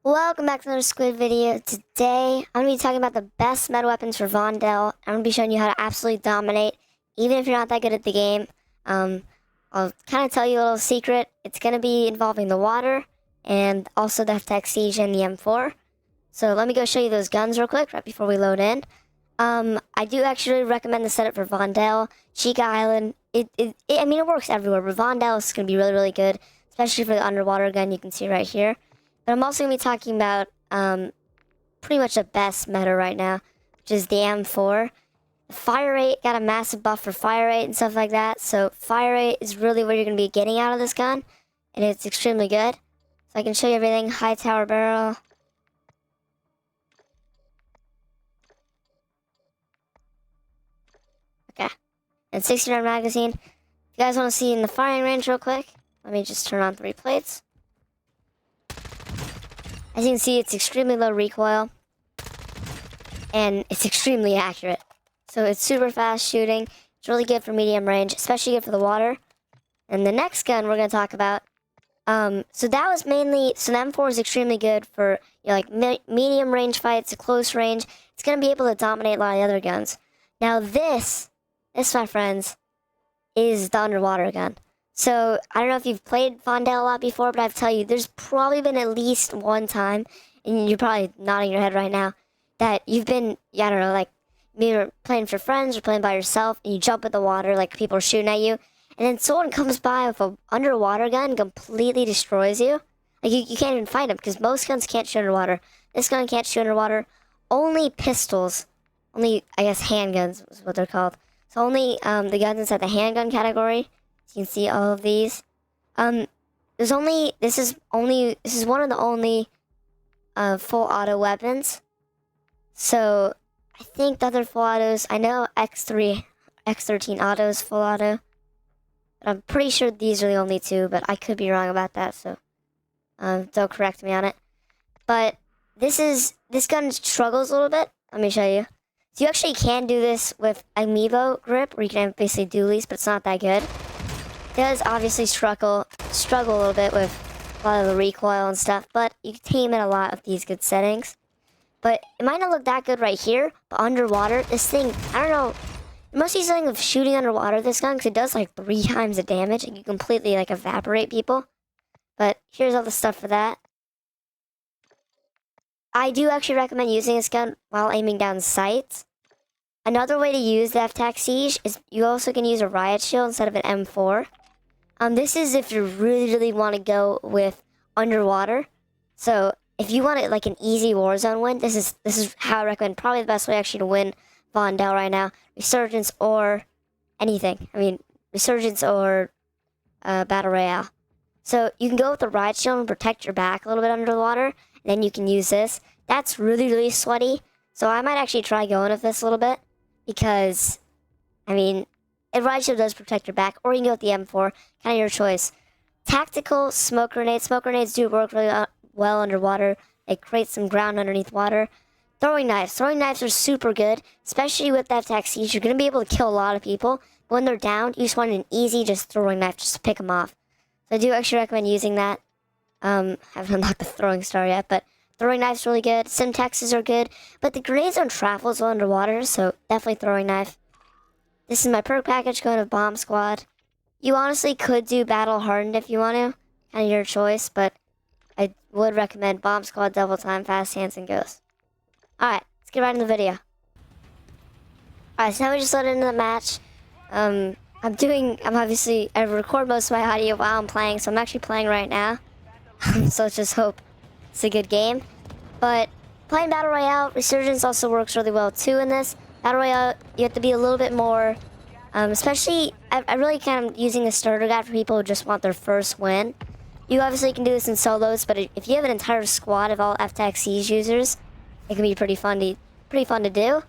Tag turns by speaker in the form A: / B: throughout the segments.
A: Welcome back to another Squid video. Today, I'm going to be talking about the best meta weapons for Vondel. I'm going to be showing you how to absolutely dominate, even if you're not that good at the game. I'll kind of tell you a little secret. It's going to be involving the water, and also the FTX Siege and the M4. So let me go show you those guns real quick, right before we load in. I do actually recommend the setup for Vondel, Chica Island. I mean, it works everywhere, but Vondel is going to be really, really good, especially for the underwater gun you can see right here. But I'm also going to be talking about pretty much the best meta right now, which is the M4. Fire rate got a massive buff for fire rate and stuff like that. So fire rate is really what you're going to be getting out of this gun, and it's extremely good. So I can show you everything. High tower barrel. Okay. And 60-round magazine. If you guys want to see in the firing range real quick, let me just turn on 3 plates. As you can see, it's extremely low recoil, and it's extremely accurate. So it's super fast shooting. It's really good for medium range, especially good for the water. And the next gun we're going to talk about, so that was mainly, so the M4 is extremely good for, you know, like medium range fights, close range. It's going to be able to dominate a lot of the other guns. Now this, my friends, is the underwater gun. So, I don't know if you've played Vondel a lot before, but I have to tell you, there's probably been at least one time, and you're probably nodding your head right now, that you've been, I don't know, like, maybe you're playing for friends or playing by yourself, and you jump in the water, like people are shooting at you, and then someone comes by with an underwater gun and completely destroys you. Like, you can't even fight them, because most guns can't shoot underwater. This gun can't shoot underwater. Only pistols, only, I guess, handguns is what they're called. So only the guns inside the handgun category. So you can see all of these. This is one of the only full auto weapons. So I think the other full autos, I know X13 auto is full auto. But I'm pretty sure these are the only two, but I could be wrong about that, so don't correct me on it. But this gun struggles a little bit. Let me show you. So you actually can do this with amiibo grip, where you can have basically dualies, but it's not that good. It does obviously struggle a little bit with a lot of the recoil and stuff, but you can tame it a lot with these good settings. But it might not look that good right here, but underwater, this thing, I don't know, it must be something with shooting underwater, this gun, because it does like 3 times the damage, and you completely like evaporate people. But here's all the stuff for that. I do actually recommend using this gun while aiming down sights. Another way to use the FTX Siege is you also can use a riot shield instead of an M4. This is if you really, really want to go with underwater. So if you want it like an easy Warzone win, this is how I recommend. Probably the best way actually to win Vondel right now. Resurgence or anything. I mean, Resurgence or Battle Royale. So you can go with the riot shield and protect your back a little bit underwater. And then you can use this. That's really, really sweaty. So I might actually try going with this a little bit. Because, I mean, a riot shield does protect your back, or you can go with the M4, kind of your choice. Tactical smoke grenades. Smoke grenades do work really well underwater. They create some ground underneath water. Throwing knives. Throwing knives are super good, especially with that FTX Siege. You're going to be able to kill a lot of people. But when they're down, you just want an easy just throwing knife just to pick them off. So I do actually recommend using that. I haven't unlocked the throwing star yet, but throwing knives really good. Simtexes are good, but the grenades don't travel as well underwater, so definitely throwing knife. This is my perk package going to Bomb Squad. You honestly could do Battle Hardened if you want to, kind of your choice, but I would recommend Bomb Squad, Double Time, Fast Hands, and Ghost. Alright, let's get right into the video. Alright, so now we just loaded into the match. I record most of my audio while I'm playing, so I'm actually playing right now. So let's just hope it's a good game. But playing Battle Royale, Resurgence also works really well too in this. Battle Royale, you have to be a little bit more, especially, I really kind of using a starter guide for people who just want their first win. You obviously can do this in solos, but if you have an entire squad of all FTX Siege users, it can be pretty fun to do.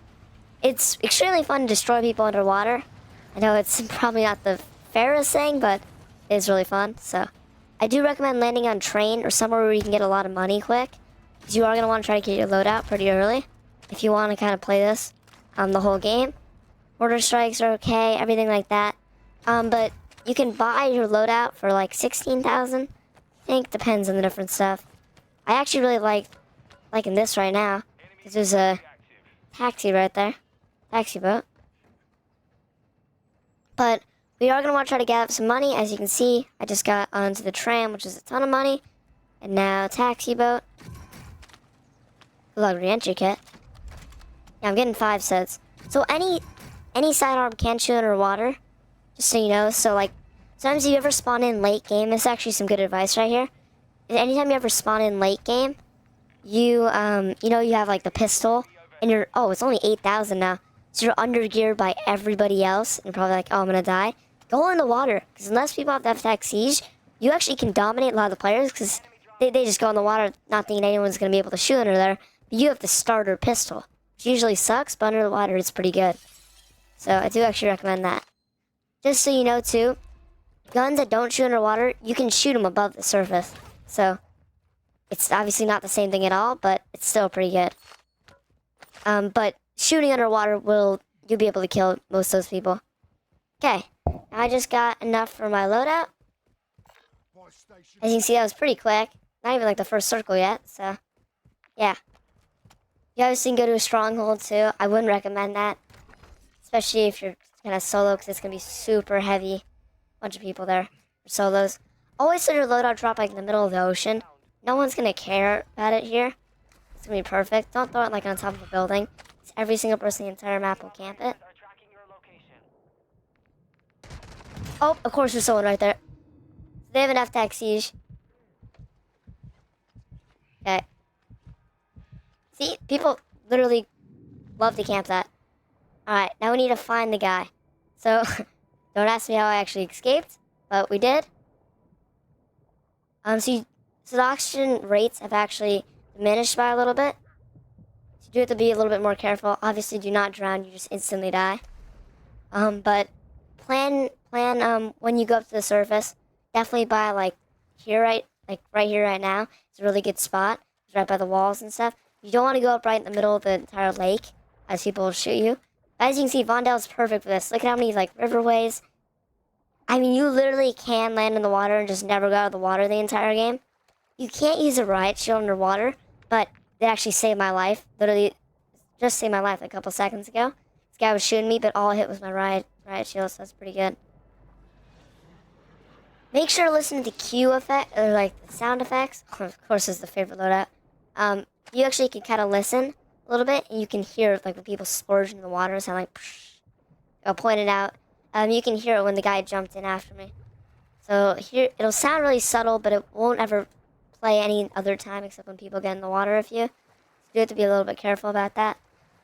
A: It's extremely fun to destroy people underwater. I know it's probably not the fairest thing, but it's really fun, so. I do recommend landing on train or somewhere where you can get a lot of money quick. Because you are going to want to try to get your loadout pretty early. If you want to kind of play this the whole game. Order strikes are okay, everything like that. But you can buy your loadout for like 16,000. I think, depends on the different stuff. I actually really liking this right now. Because there's a taxi right there. Taxi boat. But we are going to want to try to gather up some money. As you can see, I just got onto the tram, which is a ton of money. And now taxi boat. Good luck re-entry kit. Yeah, I'm getting 5 sets. So any sidearm can shoot underwater. Just so you know. So like, sometimes you ever spawn in late game, this is actually some good advice right here. Anytime you ever spawn in late game, you you have like the pistol, and it's only 8,000 now. So you're under geared by everybody else, and you're probably like, oh, I'm gonna die. Go in the water, because unless people have the FTAC Siege, you actually can dominate a lot of the players, because they just go in the water not thinking anyone's gonna be able to shoot under there. But you have the starter pistol, which usually sucks, but under the water it's pretty good. So I do actually recommend that. Just so you know too, guns that don't shoot underwater, you can shoot them above the surface. So it's obviously not the same thing at all, but it's still pretty good. But shooting underwater you'll be able to kill most of those people. Okay, I just got enough for my loadout. As you can see, that was pretty quick. Not even like the first circle yet, so yeah. You obviously can go to a stronghold too. I wouldn't recommend that, especially if you're kind of solo, because it's gonna be super heavy. Bunch of people there for solos. Always let your loadout drop like in the middle of the ocean. No one's gonna care about it here. It's gonna be perfect. Don't throw it like on top of a building. Every single person in the entire map will camp it. Oh, of course there's someone right there. They have an FTAC Siege. Okay. See, people literally love to camp that. Alright, now we need to find the guy. So, don't ask me how I actually escaped, but we did. So the oxygen rates have actually diminished by a little bit. So you do have to be a little bit more careful. Obviously, do not drown, you just instantly die. But plan when you go up to the surface, definitely by like right here right now. It's a really good spot. It's right by the walls and stuff. You don't want to go up right in the middle of the entire lake, as people will shoot you. As you can see, Vondel is perfect for this. Look at how many like riverways. I mean, you literally can land in the water and just never go out of the water the entire game. You can't use a riot shield underwater, but it actually saved my life. Literally, just saved my life a couple seconds ago. This guy was shooting me, but all I hit was my riot shield, so that's pretty good. Make sure to listen to the Q effect, or like the sound effects. Of course, this is the favorite loadout. You actually can kind of listen a little bit, and you can hear like when people splurge in the water, sound like. Psh. I'll point it out. You can hear it when the guy jumped in after me. So here, it'll sound really subtle, but it won't ever play any other time except when people get in the water with you. So you have to be a little bit careful about that.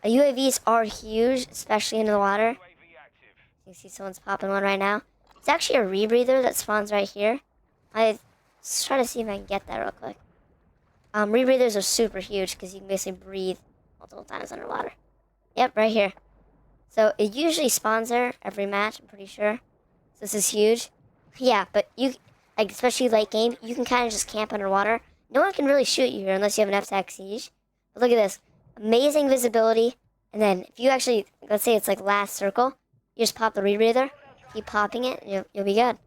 A: UAVs are huge, especially into the water. You can see someone's popping one right now. It's actually a rebreather that spawns right here. Let's try to see if I can get that real quick. Rebreathers are super huge because you can basically breathe multiple times underwater. Yep, right here. So it usually spawns there every match, I'm pretty sure. So this is huge. Yeah, but like especially late game, you can kind of just camp underwater. No one can really shoot you here unless you have an FTAC Siege. But look at this. Amazing visibility. And then if you actually, let's say it's like last circle, you just pop the rebreather, keep popping it, and you'll be good.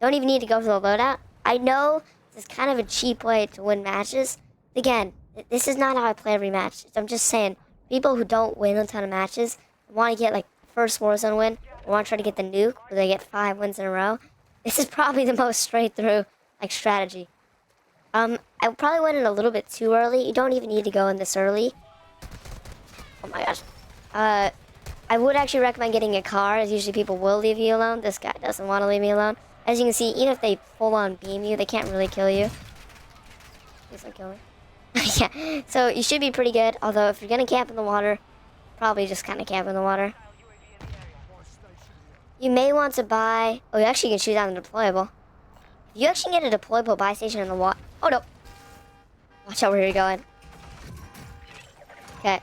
A: Don't even need to go for the loadout. I know this is kind of a cheap way to win matches. Again, this is not how I play every match. I'm just saying, people who don't win a ton of matches want to get like first Warzone win, or want to try to get the nuke, where they get 5 wins in a row. This is probably the most straight through like strategy. I probably went in a little bit too early. You don't even need to go in this early. Oh my gosh. I would actually recommend getting a car, as usually people will leave you alone. This guy doesn't want to leave me alone. As you can see, even if they full on beam you, they can't really kill you. Please don't kill me. Yeah, so you should be pretty good. Although if you're gonna camp in the water, probably just kind of camp in the water. You may want to buy. Oh, you actually can shoot down the deployable. If you actually get a deployable buy station in the water. Oh no! Watch out where you're going. Okay.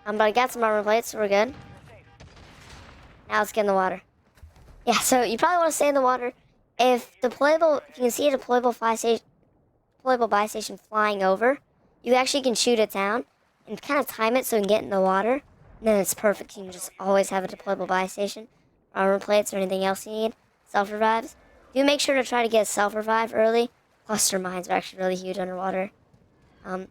A: But I got some armor plates, so we're good. Now let's get in the water. Yeah, so you probably want to stay in the water. If you can see a deployable buy station flying over, you actually can shoot it down and kind of time it so you can get in the water. And then it's perfect. You can just always have a deployable buy station, armor plates, or anything else you need. Self revives. Do make sure to try to get a self revive early. cluster mines are actually really huge underwater. You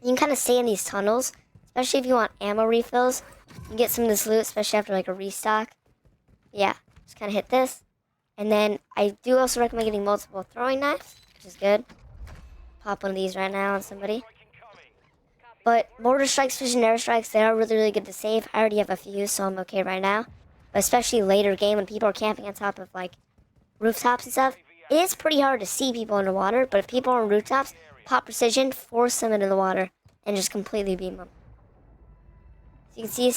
A: can kind of stay in these tunnels, especially if you want ammo refills. You can get some of this loot, especially after like a restock. Yeah, just kind of hit this. And then I do also recommend getting multiple throwing knives, which is good. Pop one of these right now on somebody. But mortar strikes, precision airstrikes, they are really, really good to save. I already have a few, so I'm okay right now. But especially later game when people are camping on top of like rooftops and stuff, it is pretty hard to see people underwater. But if people are on rooftops, pop precision, force them into the water, and just completely beam them. So you can see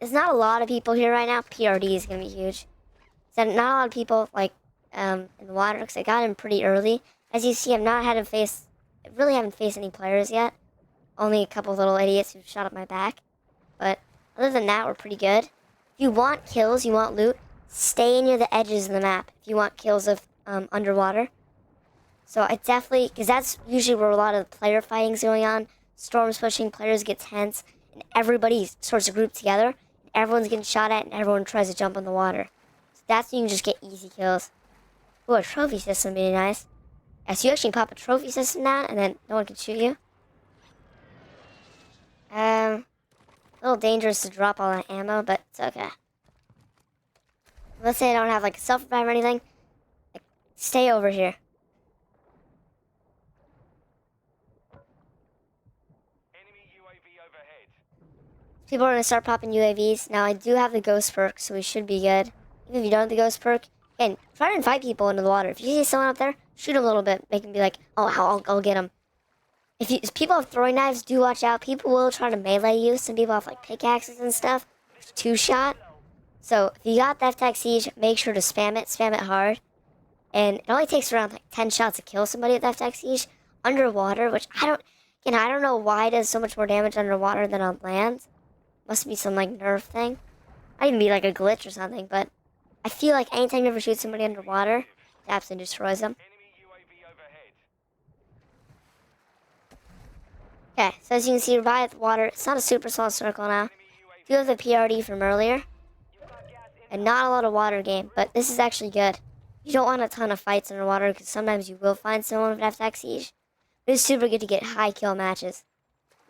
A: there's not a lot of people here right now. PRD is gonna be huge. So not a lot of people like in the water because I got in pretty early. As you see, I really haven't faced any players yet. Only a couple little idiots who shot up my back. But other than that, we're pretty good. If you want kills, you want loot, stay near the edges of the map. If you want kills of underwater. So I definitely, because that's usually where a lot of the player fighting's going on. Storms pushing, players get tense, and everybody starts to group together. And everyone's getting shot at, and everyone tries to jump in the water. So that's when you can just get easy kills. Ooh, a trophy system would be nice. Yeah, so you actually pop a trophy system down, and then no one can shoot you. A little dangerous to drop all that ammo, but it's okay. Let's say I don't have like a self-revive or anything. Like, stay over here.
B: Enemy UAV overhead.
A: People are gonna start popping UAVs. Now I do have the ghost perk, so we should be good. Even if you don't have the ghost perk, again, try to invite people into the water. If you see someone up there, shoot them a little bit. Make them be like, oh, I'll get them. If people have throwing knives, do watch out. People will try to melee you. Some people have like pickaxes and stuff. Two-shot. So if you got that tech siege, make sure to spam it hard. And it only takes around like 10 shots to kill somebody with that tech siege underwater, which I don't know why it does so much more damage underwater than on land. Must be some like nerf thing. Might even be like a glitch or something, but I feel like anytime you ever shoot somebody underwater, it absolutely destroys them.
B: Enemy UAV overhead.
A: Okay, so as you can see, we're by the water. It's not a super small circle now. Do have the PRD from earlier. And not a lot of water game, but this is actually good. You don't want a ton of fights underwater because sometimes you will find someone with FTAC Siege. But it's super good to get high kill matches.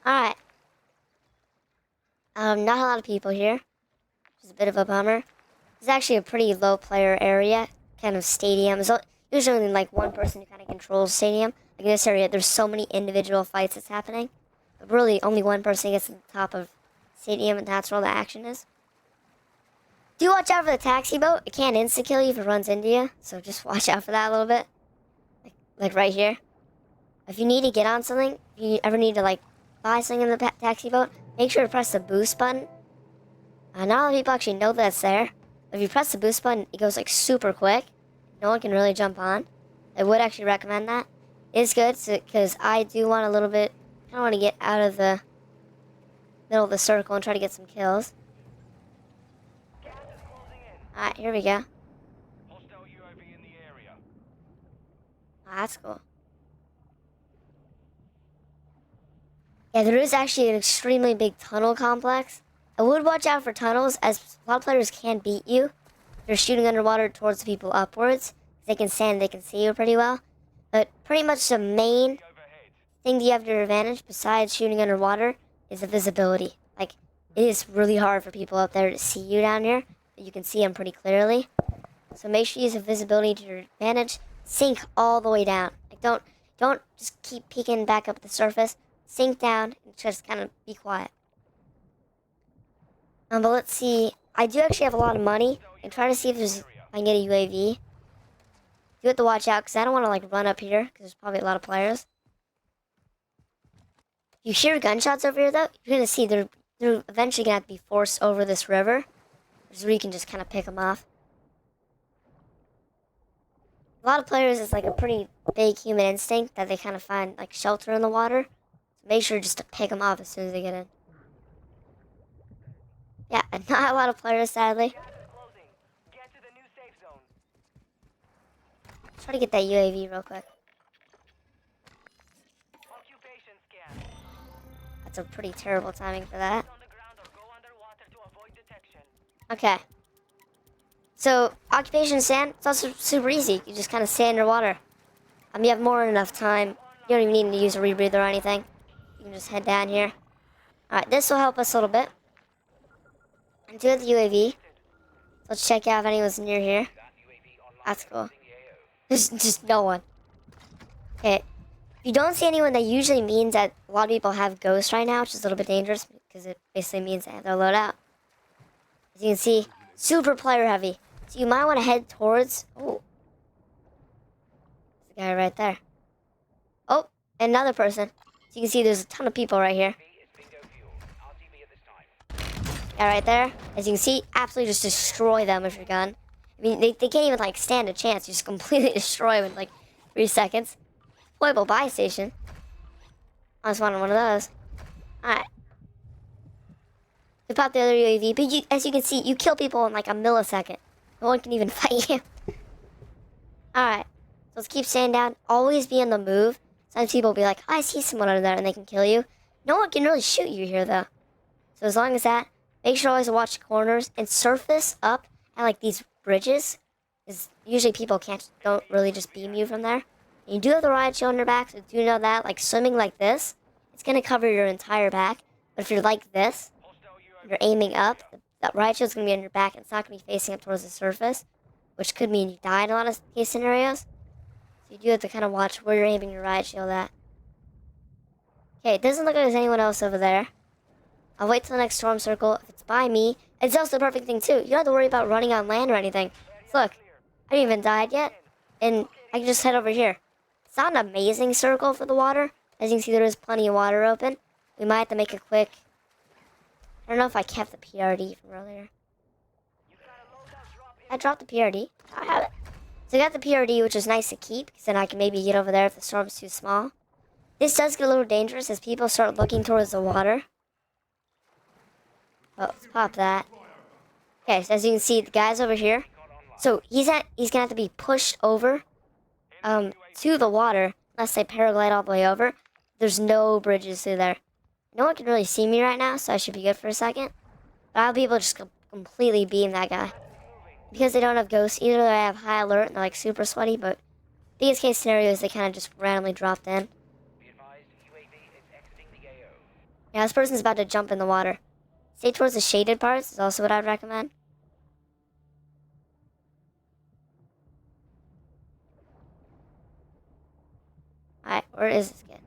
A: Alright. Not a lot of people here, which is a bit of a bummer. It's actually a pretty low player area, kind of stadium. There's usually only like one person who kind of controls stadium. Like in this area, there's so many individual fights that's happening. But really, only one person gets to the top of stadium, and that's where all the action is. Do watch out for the taxi boat. It can't insta-kill you if it runs into you, so just watch out for that a little bit. Like right here. If you need to get on something, if you ever need to like buy something in the taxi boat, make sure to press the boost button. Not a lot of people actually know that's there. But if you press the boost button, it goes like super quick. No one can really jump on. I would actually recommend that. It's good because I do want a little bit. I don't want to get out of the middle of the circle and try to get some kills. Alright, here we go.
B: Hostile UAV in the area.
A: Oh, that's cool. Yeah, there is actually an extremely big tunnel complex. I would watch out for tunnels, as a lot of players can beat you. They're shooting underwater towards the people upwards. They can stand, they can see you pretty well. But pretty much the main thing that you have to your advantage, besides shooting underwater, is the visibility. Like, it is really hard for people up there to see you down here. But you can see them pretty clearly. So make sure you use the visibility to your advantage. Sink all the way down. Like, don't just keep peeking back up at the surface. Sink down and just kind of be quiet. But let's see. I do actually have a lot of money. And try to see if I can get a UAV. You have to watch out because I don't want to like run up here because there's probably a lot of players. If you hear gunshots over here though, you're gonna see they're eventually gonna have to be forced over this river. Which is where you can just kind of pick them off. A lot of players, it's like a pretty big human instinct that they kind of find like shelter in the water. So make sure just to pick them off as soon as they get in. Yeah, and not a lot of players, sadly. Try to get that UAV real quick. That's a pretty terrible timing for that. Okay. So, occupation stand, it's also super easy. You just kind of stay underwater. You have more than enough time. You don't even need to use a rebreather or anything. You can just head down here. Alright, this will help us a little bit. I do have the UAV. Let's check out if anyone's near here. That's cool. There's just no one. Okay. If you don't see anyone, that usually means that a lot of people have ghosts right now, which is a little bit dangerous because it basically means they have their loadout. As you can see, super player heavy. So you might want to head towards... Oh. There's a guy right there. Oh, another person. So you can see there's a ton of people right here. Yeah, right there. As you can see, absolutely just destroy them with your gun. I mean, they can't even, like, stand a chance. You just completely destroy them in, like, 3 seconds. Deployable buy station. I just wanted one of those. Alright. We popped the other UAV, but as you can see, you kill people in, like, a millisecond. No one can even fight you. Alright. So let's keep staying down. Always be on the move. Sometimes people will be like, oh, I see someone over there, and they can kill you. No one can really shoot you here, though. So as long as that, make sure always to watch the corners and surface up at, like, these bridges. Because usually people don't really just beam you from there. And you do have the riot shield on your back, so do know that, like, swimming like this, it's going to cover your entire back. But if you're like this, and you're aiming up, that riot shield's going to be on your back, and it's not going to be facing up towards the surface, which could mean you die in a lot of case scenarios. So you do have to kind of watch where you're aiming your riot shield at. Okay, it doesn't look like there's anyone else over there. I'll wait till the next storm circle. If it's by me, it's also the perfect thing, too. You don't have to worry about running on land or anything. So look, I haven't even died yet, and I can just head over here. It's not an amazing circle for the water. As you can see, there is plenty of water open. We might have to make a quick... I don't know if I kept the PRD from earlier. I dropped the PRD. I have it. So I got the PRD, which is nice to keep, because then I can maybe get over there if the storm's too small. This does get a little dangerous as people start looking towards the water. Oh, let's pop that. Okay, so as you can see, the guy's over here. So he's gonna have to be pushed over to the water, unless they paraglide all the way over. There's no bridges through there. No one can really see me right now, so I should be good for a second. But I'll be able to just completely beam that guy. Because they don't have ghosts, either they have high alert and they're like super sweaty, but biggest case scenario is they kind of just randomly dropped in. Yeah, this person's about to jump in the water. Stay towards the shaded parts is also what I'd recommend. Alright, where is this kid?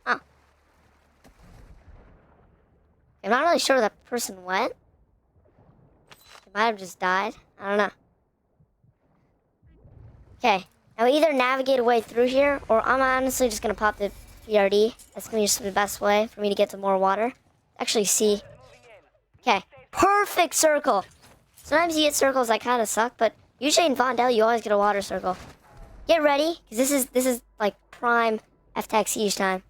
A: Oh. I'm not really sure where that person went. They might have just died. I don't know. Okay. Now either navigate a way through here, or I'm honestly just going to pop the PRD. That's going to be just the best way for me to get to more water. Actually see. Okay. Perfect circle. Sometimes you get circles that kind of suck, but usually in Vondel you always get a water circle. Get ready, because this is like prime F-Tech Siege time.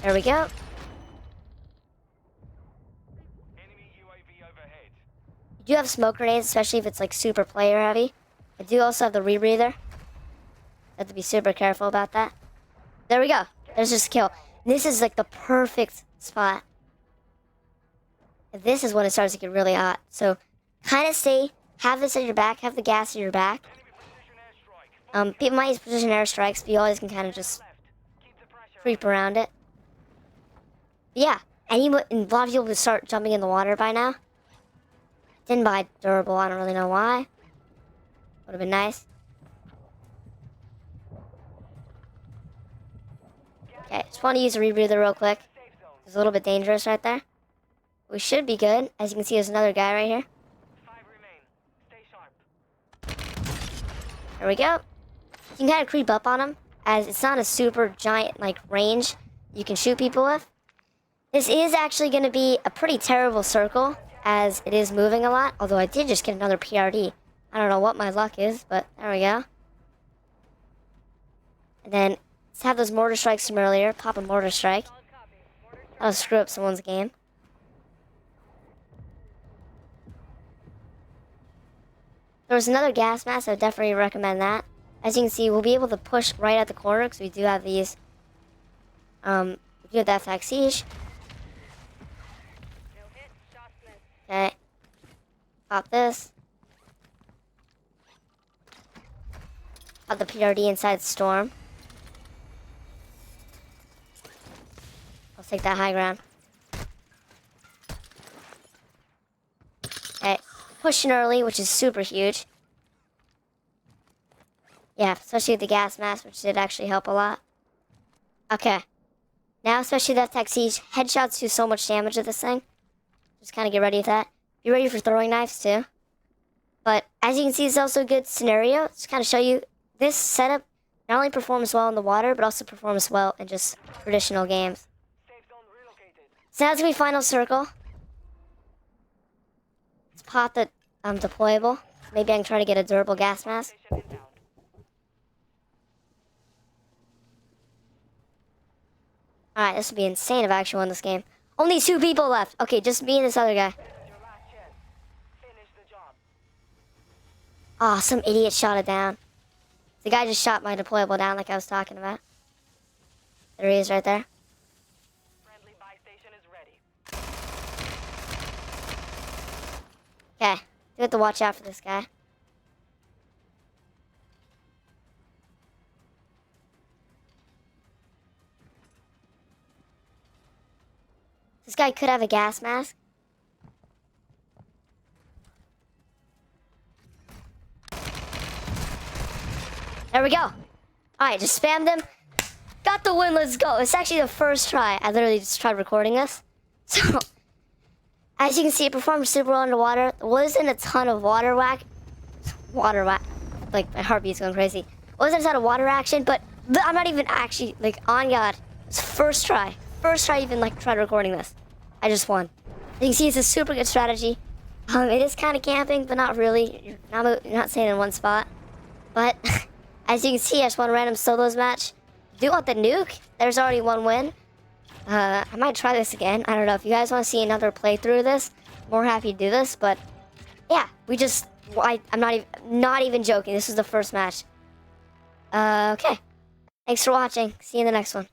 A: There we go.
B: Enemy UAV overhead.
A: You do have smoke grenades, especially if it's like super player heavy. I do also have the rebreather. Have to be super careful about that. There we go. There's just a kill. This is like the perfect spot. And this is when it starts to get really hot. So kind of have this at your back, have the gas at your back. People might use precision airstrikes, but you always can kind of just creep around it. But yeah, and a lot of people would start jumping in the water by now. Didn't buy durable, I don't really know why. Would have been nice. Okay, just want to use a rebreather real quick. It's a little bit dangerous right there. We should be good. As you can see, there's another guy right here.
B: 5 remain. Stay sharp.
A: There we go. You can kind of creep up on him, as it's not a super giant, like, range you can shoot people with. This is actually going to be a pretty terrible circle, as it is moving a lot. Although I did just get another PRD. I don't know what my luck is, but there we go. And then, let's have those mortar strikes from earlier. Pop a mortar strike. That'll screw up someone's game. There was another gas mask, I would definitely recommend that. As you can see, we'll be able to push right at the corner, because we do have these, we do have that F-Tech Siege. Okay. Pop this. Pop the PRD inside Storm. I'll take that high ground. Okay. Pushing early, which is super huge. Yeah, especially with the gas mask, which did actually help a lot. Okay. Now, especially that tech siege, headshots do so much damage to this thing. Just kind of get ready with that. Be ready for throwing knives, too. But as you can see, it's also a good scenario. Just kind of show you this setup not only performs well in the water, but also performs well in just traditional games. So now it's going to be final circle. Let's pop the deployable. Maybe I can try to get a durable gas mask. Alright, this would be insane if I actually won this game. Only 2 people left. Okay, just me and this other guy. Oh, some idiot shot it down. The guy just shot my deployable down like I was talking about. There he is right there.
B: Friendly buy station is ready.
A: Okay, you have to watch out for this guy. This guy could have a gas mask. There we go. Alright, just spammed him. Got the win, let's go. It's actually the first try. I literally just tried recording this. So, as you can see, it performed super well underwater. There wasn't a ton of water whack. Like, my heartbeat's going crazy. Wasn't a ton of water action, but I'm not even actually, like, on God. It's first try. First try even, like, tried recording this. I just won. You can see it's a super good strategy. It is kind of camping, but not really. You're not staying in one spot. But, as you can see, I just won a random solos match. Do want the nuke? There's already 1 win. I might try this again. I don't know. If you guys want to see another playthrough of this, more happy to do this. But, yeah, I'm not even joking. This is the first match. Okay. Thanks for watching. See you in the next one.